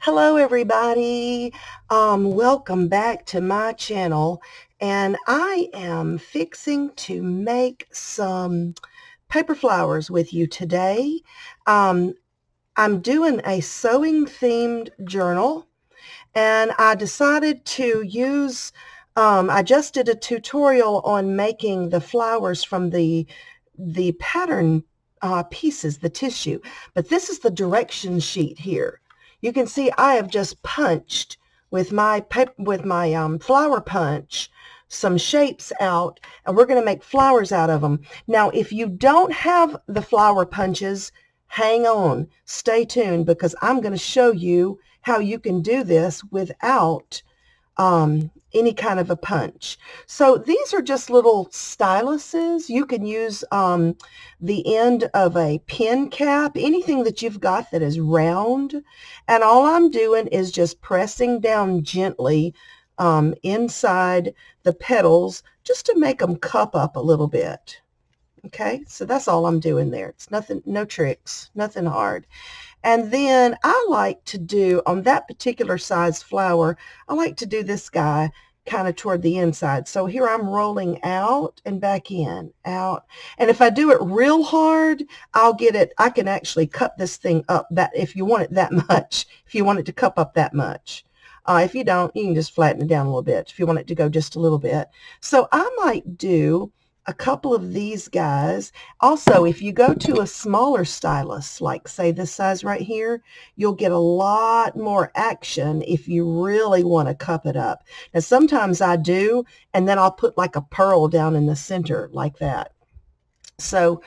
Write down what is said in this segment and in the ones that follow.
Hello everybody. Welcome back to my channel, and I am fixing to make some paper flowers with you today. Um, I'm doing a sewing themed journal, and I decided to use I just did a tutorial on making the flowers from the pattern pieces, the tissue, but this is the direction sheet here. You can see I have just punched with my flower punch some shapes out, and we're going to make flowers out of them. Now, if you don't have the flower punches, hang on, stay tuned, because I'm going to show you how you can do this without any kind of a punch. So these are just little styluses. You can use the end of a pen cap, anything that you've got that is round. And all I'm doing is just pressing down gently inside the petals just to make them cup up a little bit. Okay, so that's all I'm doing there. It's nothing, no tricks, nothing hard. And then I like to do, on that particular size flower, I like to do this guy kind of toward the inside. So here I'm rolling out and back in, out. And if I do it real hard, I'll get it, I can actually cup this thing up that if you want it that much, if you want it to cup up that much. If you don't, you can just flatten it down a little bit if you want it to go just a little bit. So I might do a couple of these guys. Also, if you go to a smaller stylus, like say this size right here, you'll get a lot more action if you really want to cup it up. Now, sometimes I do, and then I'll put like a pearl down in the center like that. So,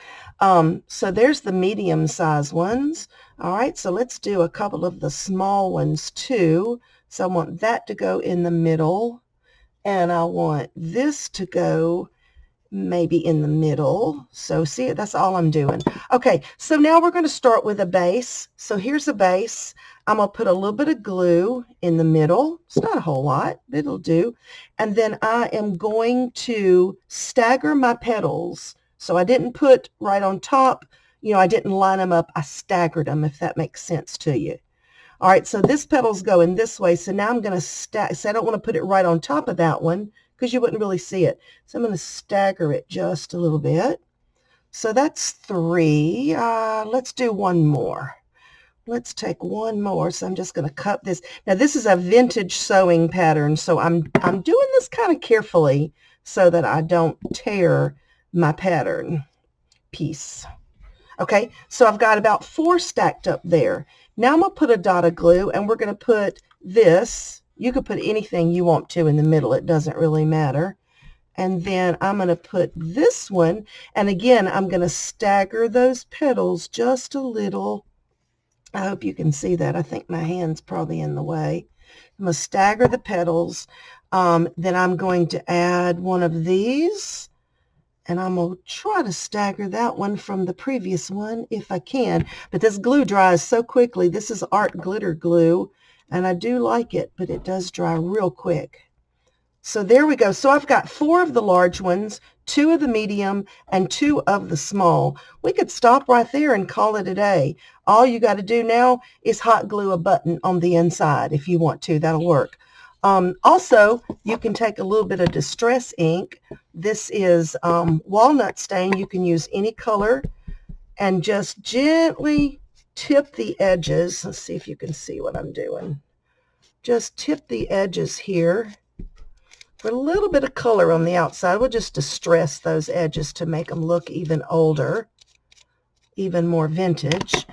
so there's the medium size ones. All right, so let's do a couple of the small ones too. So I want that to go in the middle, and I want this to go maybe in the middle. So see, that's all I'm doing. Okay, so now we're going to start with a base. So here's a base. I'm going to put a little bit of glue in the middle. It's not a whole lot, but it'll do. And then I am going to stagger my petals. So I didn't put right on top, I didn't line them up. I staggered them, if that makes sense to you. All right, so this petal's going this way. So now I'm going to stack. So I don't want to put it right on top of that one because you wouldn't really see it. So I'm going to stagger it just a little bit. So that's 3. Let's do one more. Let's take one more. So I'm just going to cut this. Now this is a vintage sewing pattern, so I'm doing this kind of carefully so that I don't tear my pattern piece. Okay, so I've got about 4 stacked up there. Now I'm going to put a dot of glue, and we're going to put this. You could put anything you want to in the middle. It doesn't really matter. And then I'm going to put this one, and again, I'm going to stagger those petals just a little. I hope you can see that. I think my hand's probably in the way. I'm going to stagger the petals. Then I'm going to add one of these. And I'm going to try to stagger that one from the previous one if I can. But this glue dries so quickly. This is art glitter glue, and I do like it, but it does dry real quick. So there we go. So I've got 4 of the large ones, 2 of the medium, and 2 of the small. We could stop right there and call it a day. All you got to do now is hot glue a button on the inside if you want to. That'll work. Also, you can take a little bit of distress ink. This is walnut stain. You can use any color, and just gently tip the edges. Let's see if you can see what I'm doing. Just tip the edges here. Put a little bit of color on the outside. We'll just distress those edges to make them look even older, even more vintage.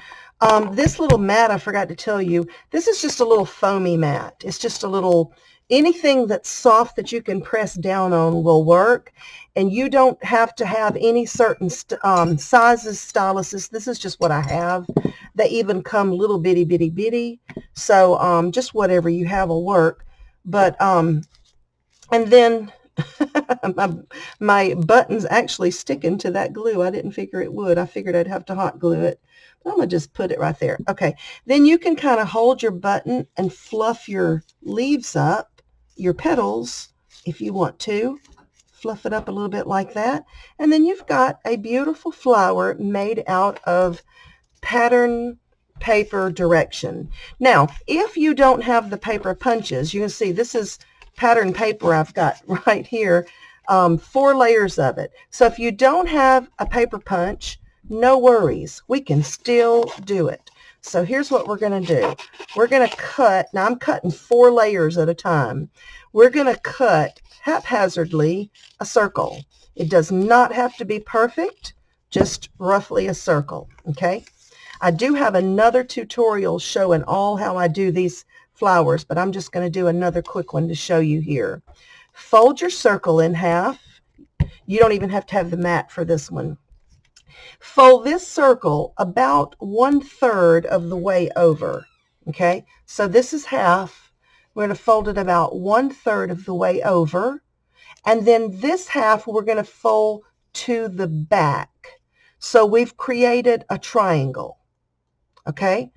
This little mat, I forgot to tell you, this is just a little foamy mat. It's just a little, anything that's soft that you can press down on will work. And you don't have to have any certain sizes, styluses. This is just what I have. They even come little bitty, bitty, bitty. So just whatever you have will work. But, and then my button's actually sticking to that glue. I didn't figure it would. I figured I'd have to hot glue it. I'm going to just put it right there. Okay, then you can kind of hold your button and fluff your leaves up, your petals, if you want to. Fluff it up a little bit like that. And then you've got a beautiful flower made out of pattern paper direction. Now, if you don't have the paper punches, you can see this is pattern paper I've got right here, 4 layers of it. So if you don't have a paper punch, no worries. We can still do it. So here's what we're going to do. We're going to cut, now I'm cutting 4 layers at a time. We're going to cut haphazardly a circle. It does not have to be perfect, just roughly a circle, okay? I do have another tutorial showing all how I do these flowers, but I'm just going to do another quick one to show you here. Fold your circle in half. You don't even have to have the mat for this one. Fold this circle about 1/3 of the way over, okay? So this is half. We're going to fold it about 1/3 of the way over, and then this half we're going to fold to the back. So we've created a triangle, okay?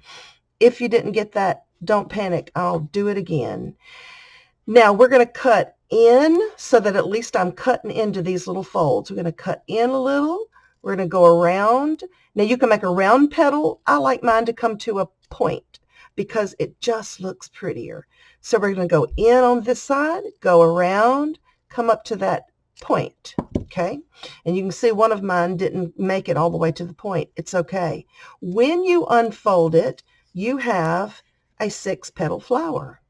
If you didn't get that, don't panic. I'll do it again. Now we're going to cut in so that at least I'm cutting into these little folds. We're going to cut in a little. We're going to go around. Now you can make a round petal. I like mine to come to a point because it just looks prettier. So we're going to go in on this side, go around, come up to that point, okay? And you can see one of mine didn't make it all the way to the point. It's okay. When you unfold it, you have a 6-petal flower.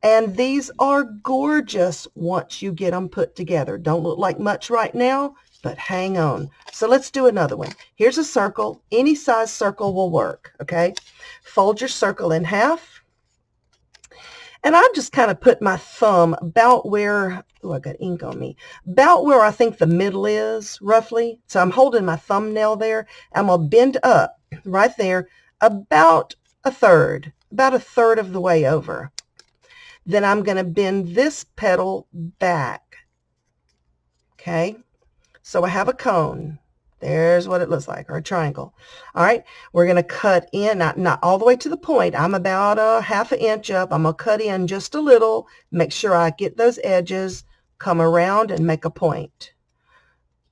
And these are gorgeous once you get them put together. Don't look like much right now, but hang on. So let's do another one. Here's a circle. Any size circle will work, okay? Fold your circle in half. And I just kind of put my thumb about where, oh, I got ink on me, about where I think the middle is, roughly. So I'm holding my thumbnail there. I'm going to bend up right there about 1/3, about 1/3 of the way over. Then I'm going to bend this petal back, okay? So I have a cone. There's what it looks like, or a triangle. All right, we're going to cut in, not all the way to the point. I'm about a 1/2 inch up. I'm going to cut in just a little, make sure I get those edges, come around and make a point.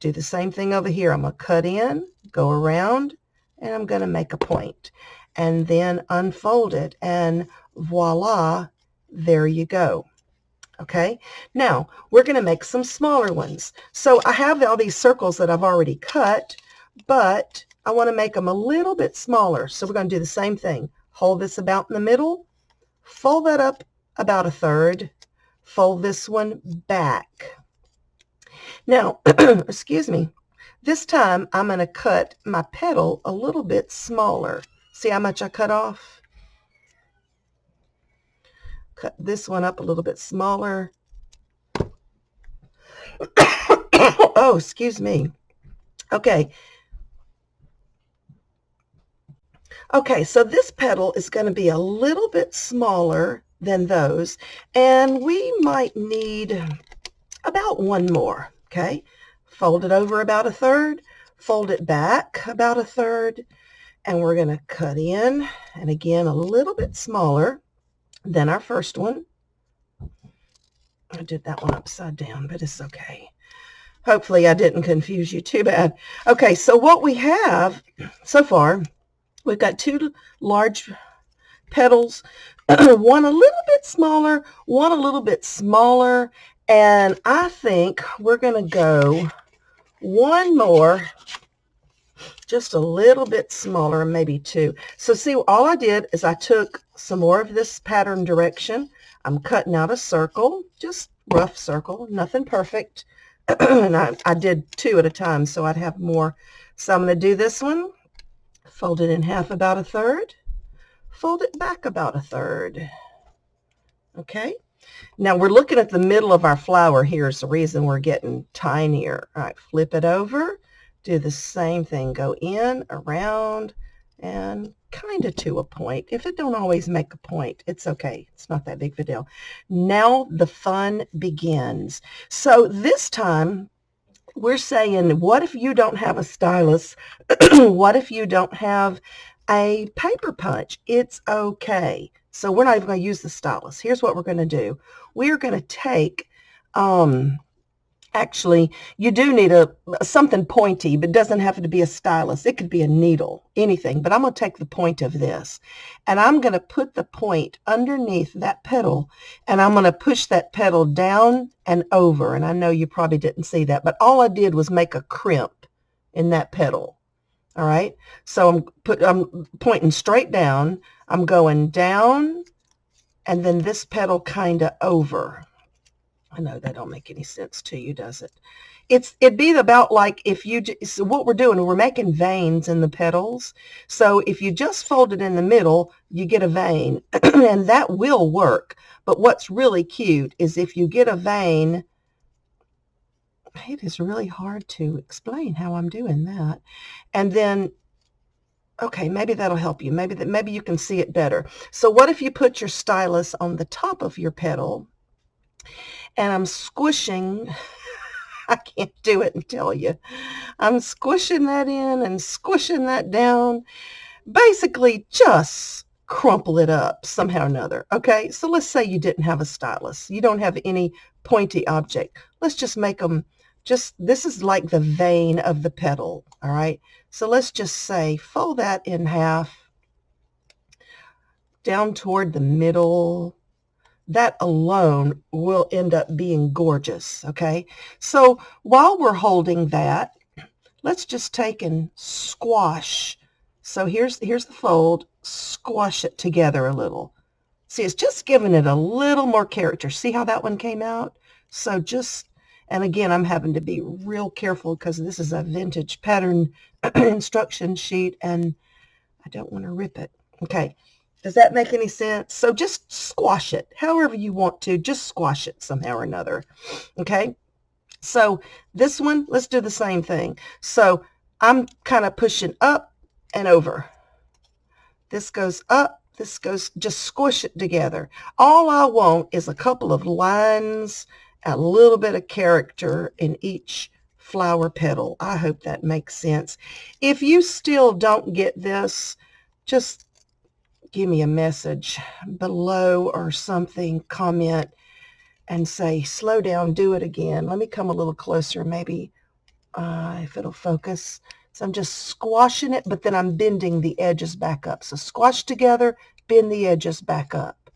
Do the same thing over here. I'm going to cut in, go around, and I'm going to make a point. And then unfold it, and voila, there you go. Okay, now we're going to make some smaller ones. So I have all these circles that I've already cut, but I want to make them a little bit smaller. So we're going to do the same thing. Hold this about in the middle, fold that up about 1/3, fold this one back. Now, excuse me, this time I'm going to cut my petal a little bit smaller. See how much I cut off? Cut this one up a little bit smaller. Oh, excuse me. Okay. Okay, so this petal is going to be a little bit smaller than those, and we might need about one more, okay? Fold it over about 1/3, fold it back about 1/3, and we're going to cut in, and again, a little bit smaller than our first one. I did that one upside down, but it's okay. Hopefully I didn't confuse you too bad. Okay, so what we have so far, we've got 2 large petals, one a little bit smaller, one a little bit smaller, and I think we're going to go one more, just a little bit smaller, maybe 2. So see, all I did is I took some more of this pattern direction. I'm cutting out a circle, just rough circle, nothing perfect. And I did 2 at a time, so I'd have more. So I'm going to do this one, fold it in half about 1/3, fold it back about 1/3. Okay, now we're looking at the middle of our flower. Here's the reason we're getting tinier. All right, flip it over, do the same thing, go in, around, and kind of to a point. If it don't always make a point, it's okay. It's not that big of a deal. Now the fun begins. So this time we're saying, what if you don't have a stylus? What if you don't have a paper punch? It's okay. So we're not even going to use the stylus. Here's what we're going to do. We're going to take Actually, you do need something pointy, but it doesn't have to be a stylus. It could be a needle, anything. But I'm going to take the point of this, and I'm going to put the point underneath that petal, and I'm going to push that petal down and over. And I know you probably didn't see that, but all I did was make a crimp in that petal. All right. So I'm pointing straight down. I'm going down, and then this petal kind of over. I know that don't make any sense to you, does it? It'd be about like if you, so what we're doing, we're making veins in the petals. So if you just fold it in the middle, you get a vein, and that will work. But what's really cute is if you get a vein, it is really hard to explain how I'm doing that. And then, okay, maybe that'll help you. Maybe you can see it better. So what if you put your stylus on the top of your petal, and I'm squishing, I can't do it and tell you. I'm squishing that in and squishing that down. Basically, just crumple it up somehow or another. Okay, so let's say you didn't have a stylus. You don't have any pointy object. Let's just make them this is like the vein of the petal. All right, so let's just say fold that in half down toward the middle. That alone will end up being gorgeous, okay? So while we're holding that, let's just take and squash. So here's the fold, squash it together a little. See, it's just giving it a little more character. See how that one came out? So just, and again, I'm having to be real careful because this is a vintage pattern instruction sheet, and I don't want to rip it. Okay. Does that make any sense? So just squash it however you want to. Just squash it somehow or another. Okay. So this one, let's do the same thing. So I'm kind of pushing up and over. This goes up. This goes, just squish it together. All I want is a couple of lines, a little bit of character in each flower petal. I hope that makes sense. If you still don't get this, just give me a message below or something, comment and say, slow down, do it again. Let me come a little closer, maybe if it'll focus. So I'm just squashing it, but then I'm bending the edges back up. So squash together, bend the edges back up.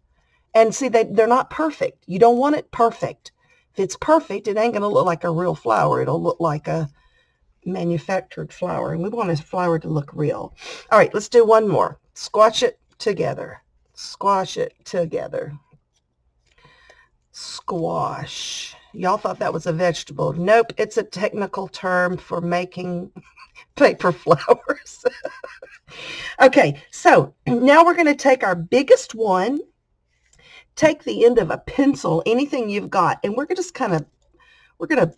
And see, they're not perfect. You don't want it perfect. If it's perfect, it ain't going to look like a real flower. It'll look like a manufactured flower. And we want a flower to look real. All right, let's do one more. Squash it together. Squash it together. Squash. Y'all thought that was a vegetable. Nope, it's a technical term for making paper flowers. Okay, so now we're going to take our biggest one, take the end of a pencil, anything you've got, and we're going to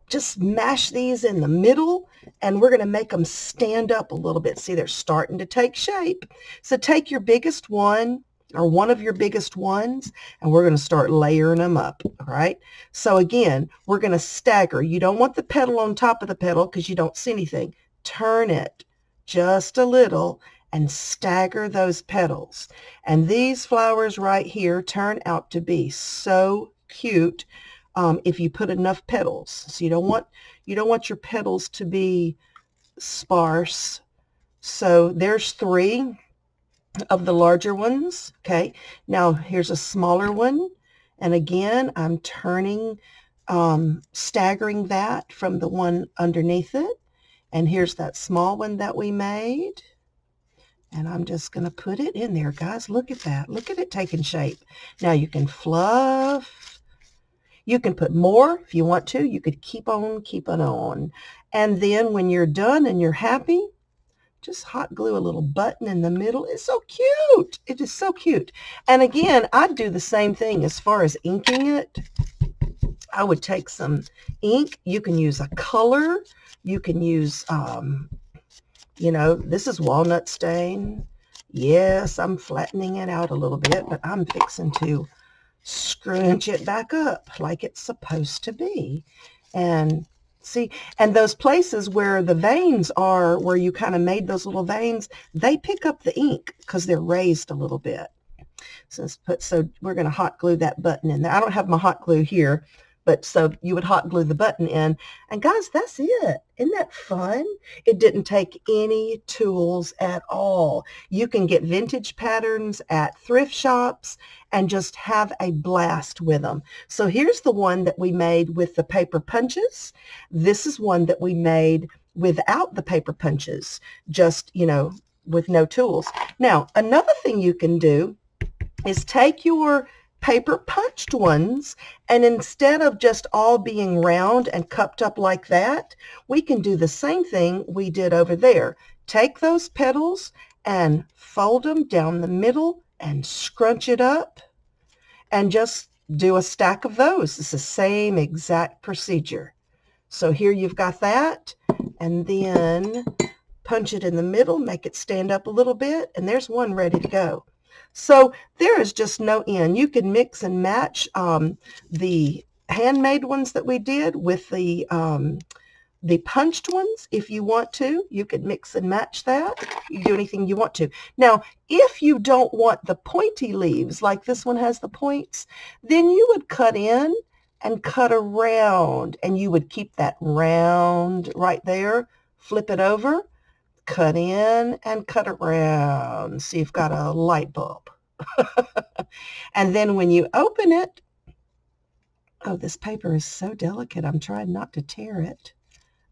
just mash these in the middle, and we're going to make them stand up a little bit. See, they're starting to take shape. So take your biggest one, or one of your biggest ones, and we're going to start layering them up, all right? So again, we're going to stagger. You don't want the petal on top of the petal because you don't see anything. Turn it just a little and stagger those petals. And these flowers right here turn out to be so cute if you put enough petals. So you don't want your petals to be sparse. So there's 3 of the larger ones. Okay, now here's a smaller one, and again I'm turning, staggering that from the one underneath it, and here's that small one that we made, and I'm just going to put it in there. Guys, look at that. Look at it taking shape. Now you can fluff. You can put more if you want to. You could keep on keeping on, and then when you're done and you're happy, just hot glue a little button in the middle. It's so cute. It is so cute. And again, I'd do the same thing as far as inking it. I would take some ink. You can use a color. You can use, this is walnut stain. Yes, I'm flattening it out a little bit, but I'm fixing to scrunch it back up like it's supposed to be. And see, and those places where the veins are, where you kind of made those little veins, they pick up the ink because they're raised a little bit. So we're going to hot glue that button in there. I don't have my hot glue here, but so you would hot glue the button in. And guys, that's it. Isn't that fun? It didn't take any tools at all. You can get vintage patterns at thrift shops and just have a blast with them. So here's the one that we made with the paper punches. This is one that we made without the paper punches, just, with no tools. Now, another thing you can do is take your paper punched ones, and instead of just all being round and cupped up like that, we can do the same thing we did over there. Take those petals and fold them down the middle and scrunch it up and just do a stack of those. It's the same exact procedure. So here you've got that, and then punch it in the middle, make it stand up a little bit, and there's one ready to go. So there is just no end. You can mix and match the handmade ones that we did with the punched ones if you want to. You could mix and match that. You do anything you want to. Now, if you don't want the pointy leaves, like this one has the points, then you would cut in and cut around, and you would keep that round right there, flip it over, cut in and cut around. So you've got a light bulb. And then when you open it, oh, this paper is so delicate. I'm trying not to tear it.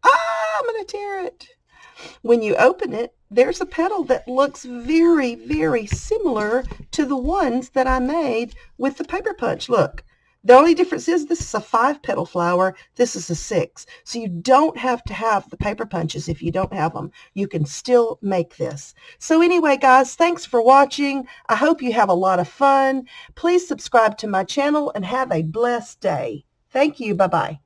I'm going to tear it. When you open it, there's a petal that looks very, very similar to the ones that I made with the paper punch. Look. The only difference is this is a 5-petal flower. This is a 6. So you don't have to have the paper punches if you don't have them. You can still make this. So anyway, guys, thanks for watching. I hope you have a lot of fun. Please subscribe to my channel and have a blessed day. Thank you. Bye-bye.